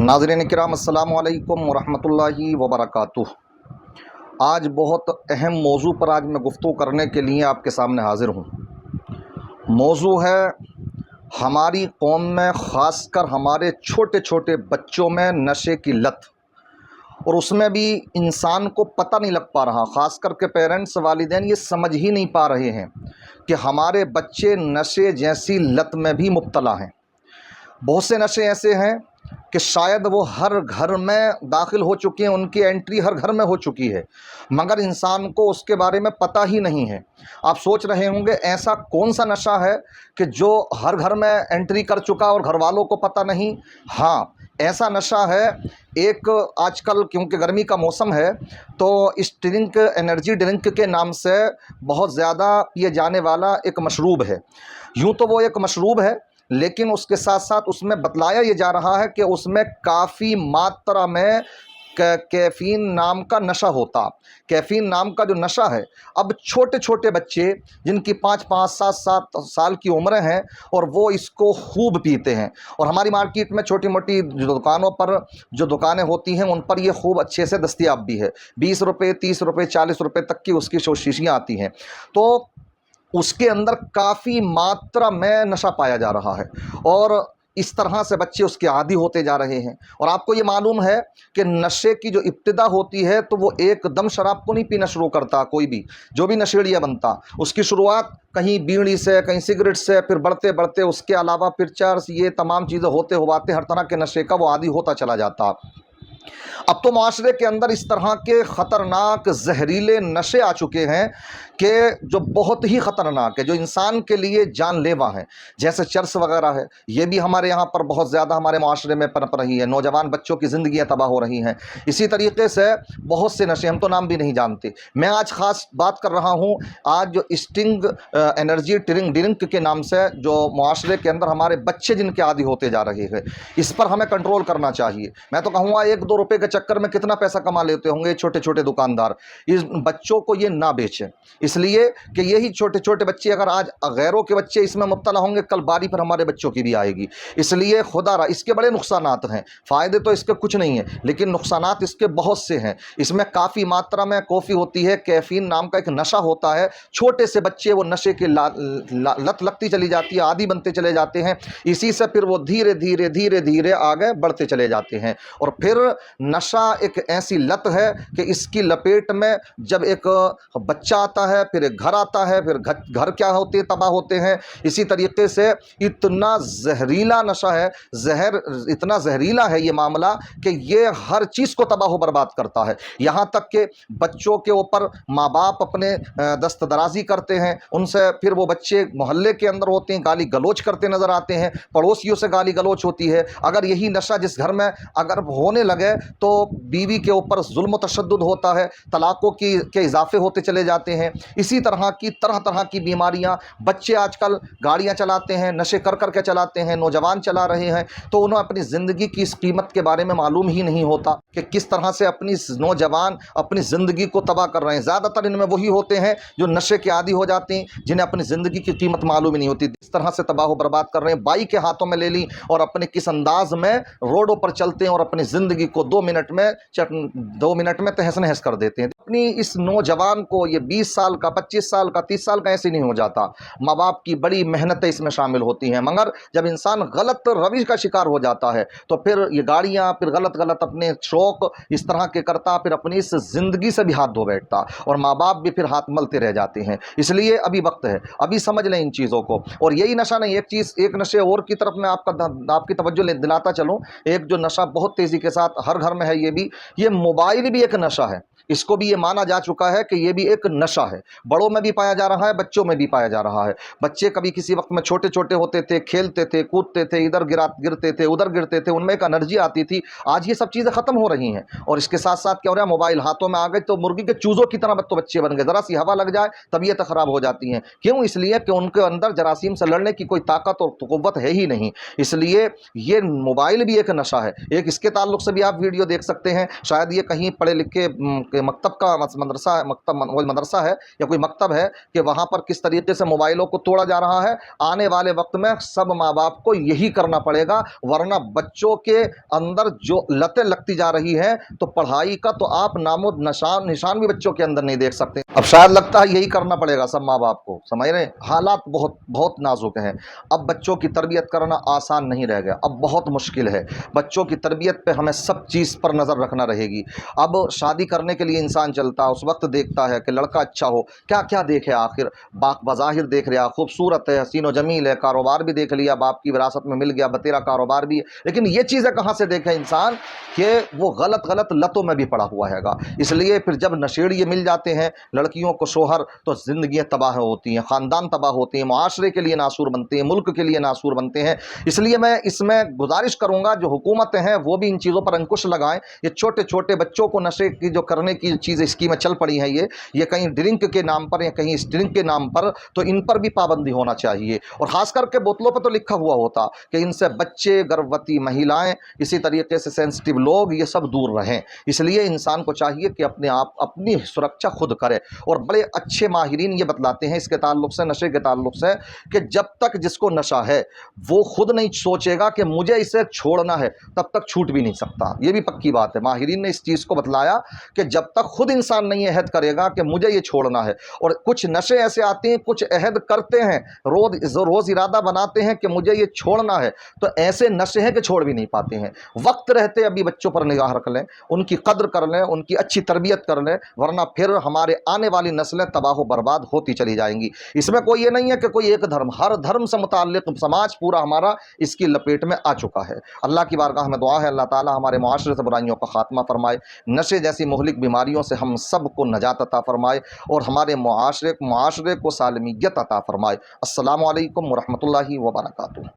नाज़रीन किराम अस्सलामु अलैकुम वरहमतुल्लाहि वबरकातुह। आज बहुत अहम मौजू पर आज मैं गुफ्तगू करने के लिए आपके सामने हाज़िर हूँ। मौजू है हमारी कौम में, ख़ासकर हमारे छोटे छोटे बच्चों में नशे की लत, और उसमें भी इंसान को पता नहीं लग पा रहा, ख़ास करके पेरेंट्स वालिदैन ये समझ ही नहीं पा रहे हैं कि हमारे बच्चे नशे जैसी लत में भी मुब्तला हैं। बहुत से नशे ऐसे हैं कि शायद वो हर घर में दाखिल हो चुके हैं, उनकी एंट्री हर घर में हो चुकी है, मगर इंसान को उसके बारे में पता ही नहीं है। आप सोच रहे होंगे ऐसा कौन सा नशा है कि जो हर घर में एंट्री कर चुका और घर वालों को पता नहीं। हाँ, ऐसा नशा है एक, आजकल क्योंकि गर्मी का मौसम है तो इस ड्रिंक, एनर्जी ड्रिंक के नाम से बहुत ज़्यादा पिए जाने वाला एक मशरूब है। यूँ तो वो एक मशरूब है, लेकिन उसके साथ साथ उसमें बतलाया ये जा रहा है कि उसमें काफ़ी मात्रा में कैफ़ीन नाम का नशा होता। कैफ़ीन नाम का जो नशा है, अब छोटे छोटे बच्चे जिनकी 5-5, 7-7 साल की उम्र हैं और वो इसको खूब पीते हैं। और हमारी मार्केट में छोटी मोटी जो दुकानों पर जो दुकानें होती हैं उन पर ये खूब अच्छे से दस्तयाब भी है। 20 रुपये, 30 रुपये, 40 रुपये तक की उसकी शीशियाँ आती हैं। तो उसके अंदर काफ़ी मात्रा में नशा पाया जा रहा है और इस तरह से बच्चे उसके आदी होते जा रहे हैं। और आपको ये मालूम है कि नशे की जो इब्तिदा होती है तो वो एकदम शराब को नहीं पीना शुरू करता। कोई भी जो भी नशेड़िया बनता, उसकी शुरुआत कहीं बीड़ी से, कहीं सिगरेट से, फिर बढ़ते बढ़ते उसके अलावा फिर चर्स, ये तमाम चीज़ें होते हुआते हर तरह के नशे का वो आदी होता चला जाता। अब तो माशरे के अंदर इस तरह के ख़तरनाक जहरीले नशे आ चुके हैं कि जो बहुत ही ख़तरनाक है, जो इंसान के लिए जानलेवा हैं, जैसे चर्स वगैरह है। ये भी हमारे यहाँ पर बहुत ज़्यादा हमारे माशरे में पनप रही है, नौजवान बच्चों की ज़िंदगियाँ तबाह हो रही हैं। इसी तरीके से बहुत से नशे, हम तो नाम भी नहीं जानते। मैं आज ख़ास बात कर रहा हूँ, आज जो स्टिंग एनर्जी ड्रिंक के नाम से जो माशरे के अंदर हमारे बच्चे जिनके आदी होते जा रहे हैं, इस पर हमें कंट्रोल करना चाहिए। मैं तो कहूँगा 1-2 रुपये के चक्कर में कितना पैसा कमा लेते होंगे छोटे छोटे दुकानदार। इस बच्चों को ये ना बेचें, इसलिए कि यही छोटे छोटे बच्चे, अगर आज गैरों के बच्चे इसमें मुब्तला होंगे, कल बारी पर हमारे बच्चों की भी आएगी। इसलिए खुदा रहा, इसके बड़े नुकसानात हैं। फ़ायदे तो इसके कुछ नहीं है, लेकिन नुकसानात इसके बहुत से हैं। इसमें काफ़ी मात्रा में कॉफ़ी होती है, कैफ़ीन नाम का एक नशा होता है। छोटे से बच्चे वो नशे की लत लगती चली जाती है, आदी बनते चले जाते हैं। इसी से फिर वो धीरे धीरे धीरे धीरे आगे बढ़ते चले जाते हैं। और फिर नशा एक ऐसी लत है कि इसकी लपेट में जब एक बच्चा आता है, फिर एक घर आता है, फिर घर क्या होते हैं, तबाह होते हैं। इसी तरीके से इतना जहरीला नशा है, इतना जहरीला है ये मामला कि ये हर चीज़ को तबाह बर्बाद करता है। यहाँ तक कि बच्चों के ऊपर माँ बाप अपने दस्तदराजी करते हैं, उनसे फिर वो बच्चे मोहल्ले के अंदर होते हैं, गाली गलोच करते नज़र आते हैं, पड़ोसियों से गाली गलोच होती है। अगर यही नशा जिस घर में अगर होने लगे तो बीवी के ऊपर जुल्म तशद्दुद होता है, तलाक़ों के इजाफे होते चले जाते हैं। इसी तरह तरह की बीमारियां, बच्चे आजकल गाड़ियां चलाते हैं, नशे कर कर के चलाते हैं, नौजवान चला रहे हैं, तो उन्हें अपनी ज़िंदगी की इस कीमत के बारे में मालूम ही नहीं होता कि किस तरह से अपनी नौजवान अपनी ज़िंदगी को तबाह कर रहे हैं। ज़्यादातर इनमें वही होते हैं जो नशे के आदी हो जाते हैं, जिन्हें अपनी ज़िंदगी की कीमत मालूम ही नहीं होती। इस तरह से तबाह बर्बाद कर रहे हैं, बाइक के हाथों में ले ली और अपने किस अंदाज में रोडों पर चलते हैं और अपनी ज़िंदगी को 2 मिनट में तहस नहस कर देते हैं। अपनी इस नौजवान को, ये 20 साल का, 25 साल का, 30 साल का ऐसे नहीं हो जाता। माँ बाप की बड़ी मेहनतें इसमें शामिल होती हैं, मगर जब इंसान गलत रविश का शिकार हो जाता है तो फिर ये गाड़ियाँ, फिर गलत अपने शौक़ इस तरह के करता, फिर अपनी इस ज़िंदगी से भी हाथ धो बैठता और माँ बाप भी फिर हाथ मलते रह जाते हैं। इसलिए अभी वक्त है, अभी समझ लें इन चीज़ों को। और यही नशा नहीं, एक नशे और की तरफ मैं आपकी तवज्जो दिलाता चलूँ। एक जो नशा बहुत तेज़ी के साथ हर घर में है, ये मोबाइल भी एक नशा है। इसको भी ये माना जा चुका है कि ये भी एक नशा है। बड़ों में भी पाया जा रहा है, बच्चों में भी पाया जा रहा है। बच्चे कभी किसी वक्त में छोटे छोटे होते थे, खेलते थे, कूदते थे, इधर गिरते थे, उधर गिरते थे, उनमें एक एनर्जी आती थी। आज ये सब चीज़ें ख़त्म हो रही हैं और इसके साथ साथ क्या हो रहा है, मोबाइल हाथों में आ गए तो मुर्गी के चूज़ों की तरह तो बच्चे बन गए। ज़रा सी हवा लग जाए तबीयत ख़राब हो जाती हैं। क्यों? इसलिए कि उनके अंदर जरासीम से लड़ने की कोई ताकत और क़ुव्वत है ही नहीं। इसलिए ये मोबाइल भी एक नशा है। एक इसके ताल्लुक़ से भी आप वीडियो देख सकते हैं, शायद ये कहीं पढ़े लिखे कि मकतब का मदरसा है, कोई मदरसा है या कोई मकतब है कि वहाँ पर किस तरीके से मोबाइलों को तोड़ा जा रहा है। आने वाले वक्त में सब माँ बाप को यही करना पड़ेगा, वरना बच्चों के अंदर जो लतें लगती जा रही हैं तो पढ़ाई का तो आप नामो निशान भी बच्चों के अंदर नहीं देख सकते। अब शायद लगता है यही करना पड़ेगा सब माँ बाप को, समझ रहे हैं। हालात बहुत बहुत नाजुक हैं। अब बच्चों की तरबियत करना आसान नहीं रह गया, अब बहुत मुश्किल है। बच्चों की तरबियत पे हमें सब चीज़ पर नज़र रखना रहेगी। अब शादी करने के लिए इंसान चलता है, उस वक्त देखता है कि लड़का अच्छा हो, क्या क्या देखे आखिर। बज़ाहिर देख रहा, खूबसूरत है, हसीन व जमील है, कारोबार भी देख लिया, बाप की विरासत में मिल गया, बतेरा कारोबार भी है, लेकिन ये चीज़ें कहाँ से देखे इंसान कि वो गलत गलत लतों में भी पड़ा हुआ हैगा। इसलिए फिर जब नशेड़िए मिल जाते हैं लड़कियों को शोहर, तो ज़िंदगियाँ तबाह होती हैं, ख़ानदान तबाह होते हैं, माशरे के लिए नासूर बनते हैं, मुल्क के लिए नासूर बनते हैं। इसलिए मैं इसमें गुजारिश करूँगा जो हुकूमतें हैं वो भी इन चीज़ों पर अंकुश लगाएं। ये छोटे छोटे बच्चों को नशे की जो करने की चीज़ें स्कीमें चल पड़ी हैं, ये कहीं ड्रिंक के नाम पर या कहीं ड्रिंक के नाम पर, तो इन पर भी पाबंदी होना चाहिए। और ख़ास करके बोतलों पर तो लिखा हुआ होता कि इनसे बच्चे, गर्भवती महिलाएं, इसी तरीके से सेंसिटिव लोग, ये सब दूर रहें। इसलिए इंसान को चाहिए कि अपने आप अपनी सुरक्षा खुद करे। और बड़े अच्छे माहिरीन ये बतलाते हैं इसके ताल्लुक से, नशे के ताल्लुक से, कि जब तक जिसको नशा है वो खुद नहीं सोचेगा कि मुझे इसे छोड़ना है, तब तक छूट भी नहीं सकता। ये भी पक्की बात है। माहिरीन ने इस चीज़ को बतलाया कि जब तक खुद इंसान नहीं अहद करेगा कि मुझे ये छोड़ना है। और कुछ नशे ऐसे आते हैं, कुछ अहद करते हैं, रोज़ इरादा बनाते हैं कि मुझे ये छोड़ना है, तो ऐसे नशे हैं कि छोड़ भी नहीं पाते हैं। वक्त रहते अभी बच्चों पर निगाह रख लें, उनकी कद्र कर लें, उनकी अच्छी तरबियत कर लें, वरना फिर हमारे आने वाली नस्लें तबाह बर्बाद होती चली जाएंगी। इसमें कोई ये नहीं है कि कोई एक धर्म, हर धर्म से मुताल्लिक़ समाज पूरा हमारा इसकी लपेट में आ चुका है। अल्लाह की बारगाह में दुआ है अल्लाह ताला हमारे मुआशरे से बुराइयों का खात्मा फरमाए, नशे जैसी मुहलिक बीमारियों से हम सब को नजात अता फरमाए और हमारे मुआशरे को सालमियत अता फरमाए। अस्सलामु अलैकुम व रहमतुल्लाहि व बरकातुहू।